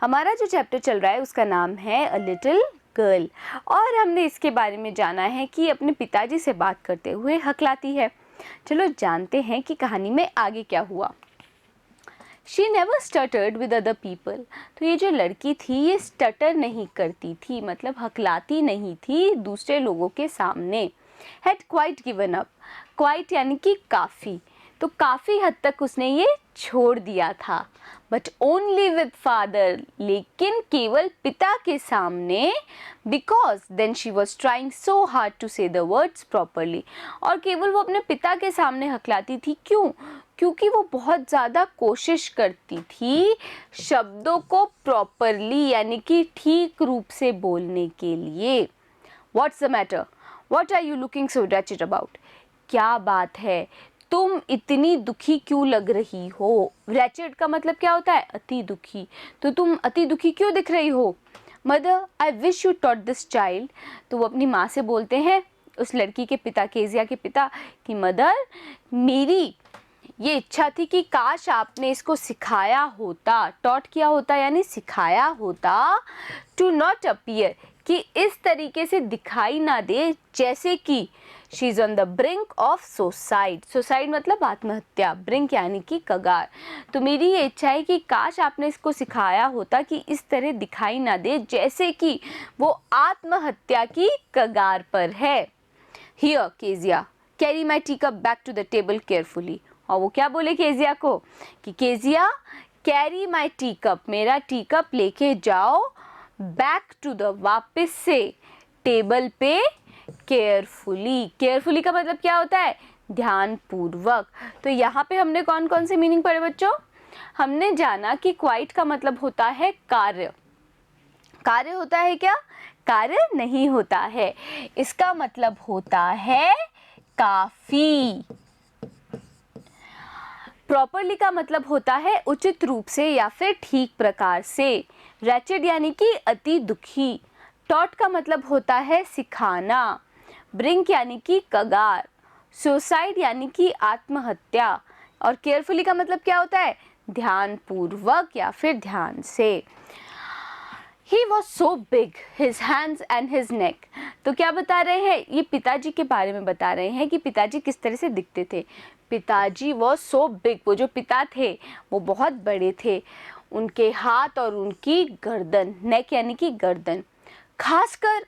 हमारा जो चैप्टर चल रहा है उसका नाम है अ लिटिल गर्ल और हमने इसके बारे में जाना है कि अपने पिताजी से बात करते हुए हकलाती है। चलो जानते हैं कि कहानी में आगे क्या हुआ। She never stuttered with other people। तो ये जो लड़की थी ये स्टटर नहीं करती थी, मतलब हकलाती नहीं थी दूसरे लोगों के सामने। Had quite given up। Quite यानी कि काफ़ी, तो काफ़ी हद तक उसने ये छोड़ दिया था। बट ओनली विद फादर, लेकिन केवल पिता के सामने। Because then she was trying so hard to say the words properly. और केवल वो अपने पिता के सामने हकलाती थी, क्यों? क्योंकि वो बहुत ज़्यादा कोशिश करती थी शब्दों को प्रॉपरली यानी कि ठीक रूप से बोलने के लिए। What's the matter? What are you looking so wretched about? क्या बात है, तुम इतनी दुखी क्यों लग रही हो? रैचेड का मतलब क्या होता है? अति दुखी। तो तुम अति दुखी क्यों दिख रही हो? Mother, I wish you taught this child. तो वो अपनी माँ से बोलते हैं, उस लड़की के पिता, केजिया के पिता, कि मदर, मेरी ये इच्छा थी कि काश आपने इसको सिखाया होता, टॉट किया होता यानी सिखाया होता, टू नॉट अपीयर, कि इस तरीके से दिखाई ना दे जैसे कि she is on the brink of suicide. Suicide मतलब आत्महत्या, ब्रिंक यानी कि कगार। तो मेरी ये इच्छा है कि काश आपने इसको सिखाया होता कि इस तरह दिखाई ना दे जैसे कि वो आत्महत्या की कगार पर है। Here Kezia, carry my tea cup back to the table carefully. और वो क्या बोले केजिया को कि Kezia, carry my tea cup, मेरा टी कप लेके जाओ, बैक टू द, वापस से, टेबल पे, केयरफुली। केयरफुली का मतलब क्या होता है? ध्यानपूर्वक। तो यहाँ पे हमने कौन कौन से मीनिंग पढ़े बच्चों? हमने जाना कि क्वाइट का मतलब होता है कार्य। कार्य होता है क्या? कार्य नहीं होता है। इसका मतलब होता है काफी। प्रॉपरली का मतलब होता है उचित रूप से या फिर ठीक प्रकार से। रैचेड यानी कि अति दुखी। टॉट का मतलब होता है सिखाना। ब्रिंक यानी कि कगार। सुसाइड यानी कि आत्महत्या। और केयरफुली का मतलब क्या होता है? ध्यानपूर्वक या फिर ध्यान से। He was so big, his hands and his neck। तो क्या बता रहे हैं? ये पिताजी के बारे में बता रहे हैं कि पिताजी किस तरह से दिखते थे। पिताजी was so big, वो जो पिता थे वो बहुत बड़े थे। उनके हाथ और उनकी गर्दन, नेक यानी कि गर्दन। खासकर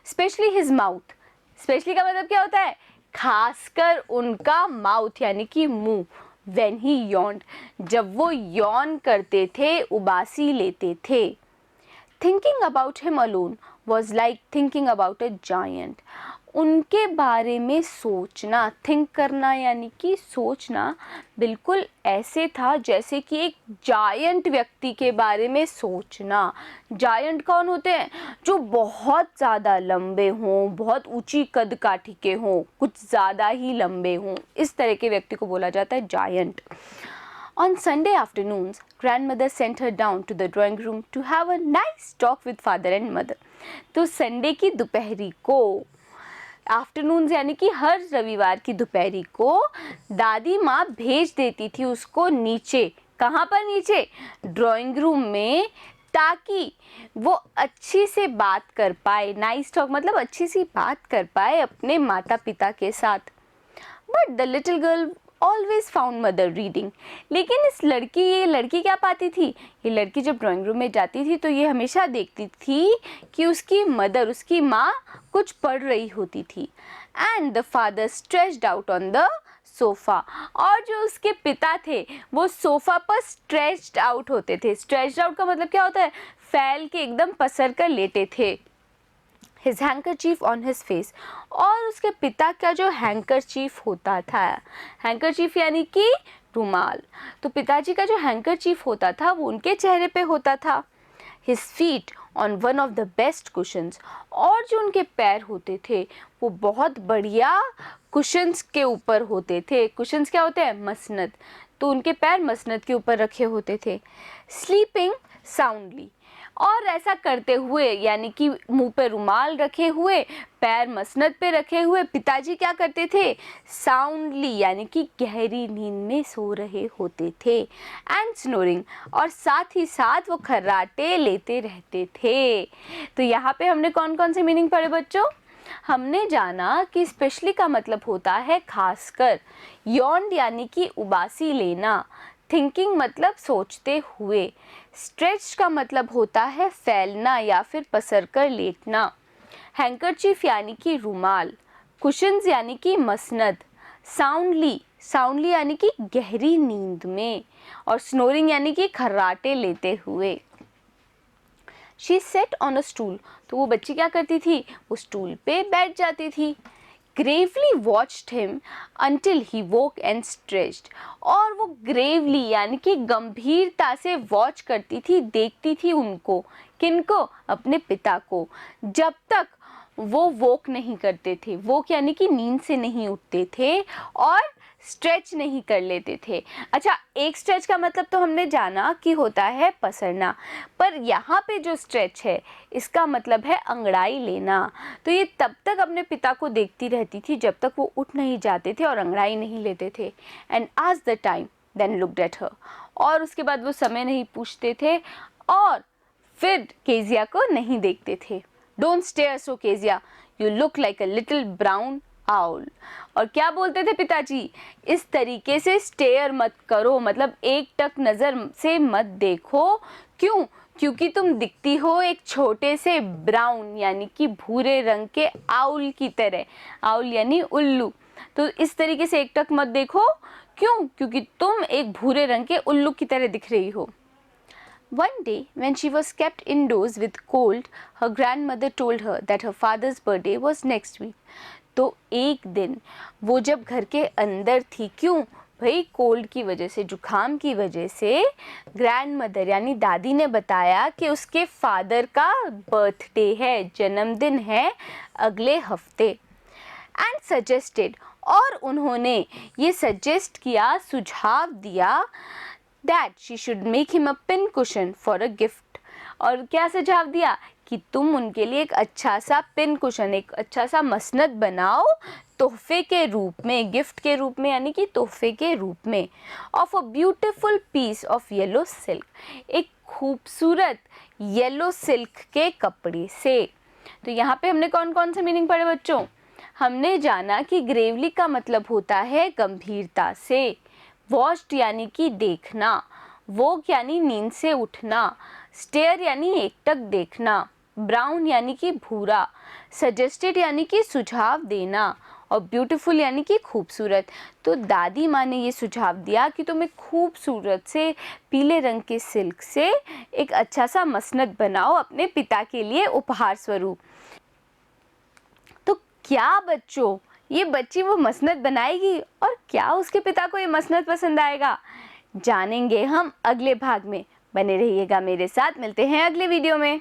स्पेशली his mouth। स्पेशली का मतलब क्या होता है? खासकर उनका माउथ यानी कि मुंह। When he yawned, जब वो यौन करते थे, उबासी लेते थे। Thinking about him alone was like thinking about a giant। उनके बारे में सोचना, थिंक करना यानी कि सोचना, बिल्कुल ऐसे था जैसे कि एक जायंट व्यक्ति के बारे में सोचना। जायंट कौन होते हैं? जो बहुत ज़्यादा लंबे हों, बहुत ऊंची कद काठी के हों, कुछ ज़्यादा ही लंबे हों, इस तरह के व्यक्ति को बोला जाता है giant. On Sunday afternoons, grandmother sent her down to the drawing room to have a nice talk with father and mother। तो संडे की दोपहरी को, आफ्टरनून्स यानी कि हर रविवार की दोपहरी को, दादी माँ भेज देती थी उसको नीचे। कहाँ पर नीचे? ड्राइंग रूम में, ताकि वो अच्छी से बात कर पाए। नाइस टॉक मतलब अच्छी सी बात कर पाए अपने माता पिता के साथ। But the little girl always found mother reading. लेकिन ये लड़की क्या पाती थी? ये लड़की जब ड्राइंग रूम में जाती थी तो ये हमेशा देखती थी कि उसकी मदर, उसकी माँ कुछ पढ़ रही होती थी। And the father stretched out on the sofa. और जो उसके पिता थे वो सोफ़ा पर स्ट्रेच्ड आउट होते थे। स्ट्रेच्ड आउट का मतलब क्या होता है? फैल के एकदम पसर कर लेटे थे। His handkerchief on his face। और उसके पिता का जो हैंकरचीफ होता था, हैंकरचीफ यानी कि रुमाल, तो पिताजी का जो हैंकरचीफ होता था वो उनके चेहरे पे होता था। His feet on one of the best cushions। और जो उनके पैर होते थे वो बहुत बढ़िया कुशन्स के ऊपर होते थे। कुशन्स क्या होते हैं? मसनद। तो उनके पैर मसनद के ऊपर रखे होते थे। Sleeping soundly. और ऐसा करते हुए यानी कि मुंह पे रुमाल रखे हुए, पैर मसनद पे रखे हुए पिताजी क्या करते थे? साउंडली यानी कि गहरी नींद में सो रहे होते थे। एंड स्नोरिंग, और साथ ही साथ वो खर्राटे लेते रहते थे। तो यहाँ पे हमने कौन कौन से मीनिंग पढ़े बच्चों? हमने जाना कि स्पेशली का मतलब होता है खासकर, यॉन्ड यानी कि उबासी लेना, थिंकिंग मतलब सोचते हुए, स्ट्रेच का मतलब होता है फैलना या फिर पसर कर लेटना, हैंकरचीफ यानी कि रुमाल, कुशन्स यानी कि मसनद, साउंडली यानी कि गहरी नींद में, और स्नोरिंग यानी कि खर्राटे लेते हुए। She said on a stool, तो वो बच्ची क्या करती थी? वो स्टूल पे बैठ जाती थी। Gravely watched him until he woke and stretched, और वो ग्रेवली यानी कि गंभीरता से वॉच करती थी, देखती थी उनको। किनको? अपने पिता को, जब तक वो वोक नहीं करते थे। वोक यानी कि नींद से नहीं उठते थे और स्ट्रेच नहीं कर लेते थे। अच्छा, एक स्ट्रेच का मतलब तो हमने जाना कि होता है पसरना, पर यहाँ पे जो स्ट्रेच है इसका मतलब है अंगड़ाई लेना। तो ये तब तक अपने पिता को देखती रहती थी जब तक वो उठ नहीं जाते थे और अंगड़ाई नहीं लेते थे। एंड आज the time then looked at her, और उसके बाद वो समय नहीं पूछते थे और फिर केजिया को नहीं देखते थे। Don't stare so Kezia, you look like a little brown owl. और क्या बोलते थे पिताजी? इस तरीके से स्टेयर मत करो, मतलब एक टक नज़र से मत देखो। क्यों? क्योंकि तुम दिखती हो एक छोटे से ब्राउन यानी कि भूरे रंग के आउल की तरह। आउल यानी उल्लू। तो इस तरीके से एक टक मत देखो। क्यों? क्योंकि तुम एक भूरे रंग के उल्लू की तरह दिख रही हो। One day, when she was kept indoors with cold, her grandmother told her that her father's birthday was next week. तो एक दिन वो जब घर के अंदर थी, क्यों भाई? कोल्ड की वजह से, जुखाम की वजह से, ग्रैंड मदर यानी दादी ने बताया कि उसके फादर का बर्थडे है, जन्मदिन है अगले हफ्ते। एंड सजेस्टेड, और उन्होंने ये सजेस्ट किया, सुझाव दिया, that she should make him a pin cushion for a gift। और क्या सुझाव दिया? कि तुम उनके लिए एक अच्छा सा पिन कुशन, एक अच्छा सा मसनद बनाओ तोहफे के रूप में, गिफ्ट के रूप में यानी कि तोहफे के रूप में। Of a beautiful piece of yellow silk, एक खूबसूरत येलो सिल्क के कपड़े से। तो यहाँ पे हमने कौन कौन से मीनिंग पढ़े बच्चों? हमने जाना कि ग्रेवली का मतलब होता है गंभीरता से, वॉच्ड यानी कि देखना, वोक यानी नींद से उठना, स्टेयर यानी एकटक देखना, ब्राउन यानी कि भूरा, सजेस्टेड यानी कि सुझाव देना, और ब्यूटीफुल यानी कि खूबसूरत। तो दादी माँ ने ये सुझाव दिया कि तुम एक खूबसूरत से पीले रंग के सिल्क से एक अच्छा सा मसनद बनाओ अपने पिता के लिए उपहार स्वरूप। तो क्या बच्चों, ये बच्ची वो मसनद बनाएगी और क्या उसके पिता को ये मसनद पसंद आएगा? जानेंगे हम अगले भाग में। बने रहिएगा मेरे साथ, मिलते हैं अगले वीडियो में।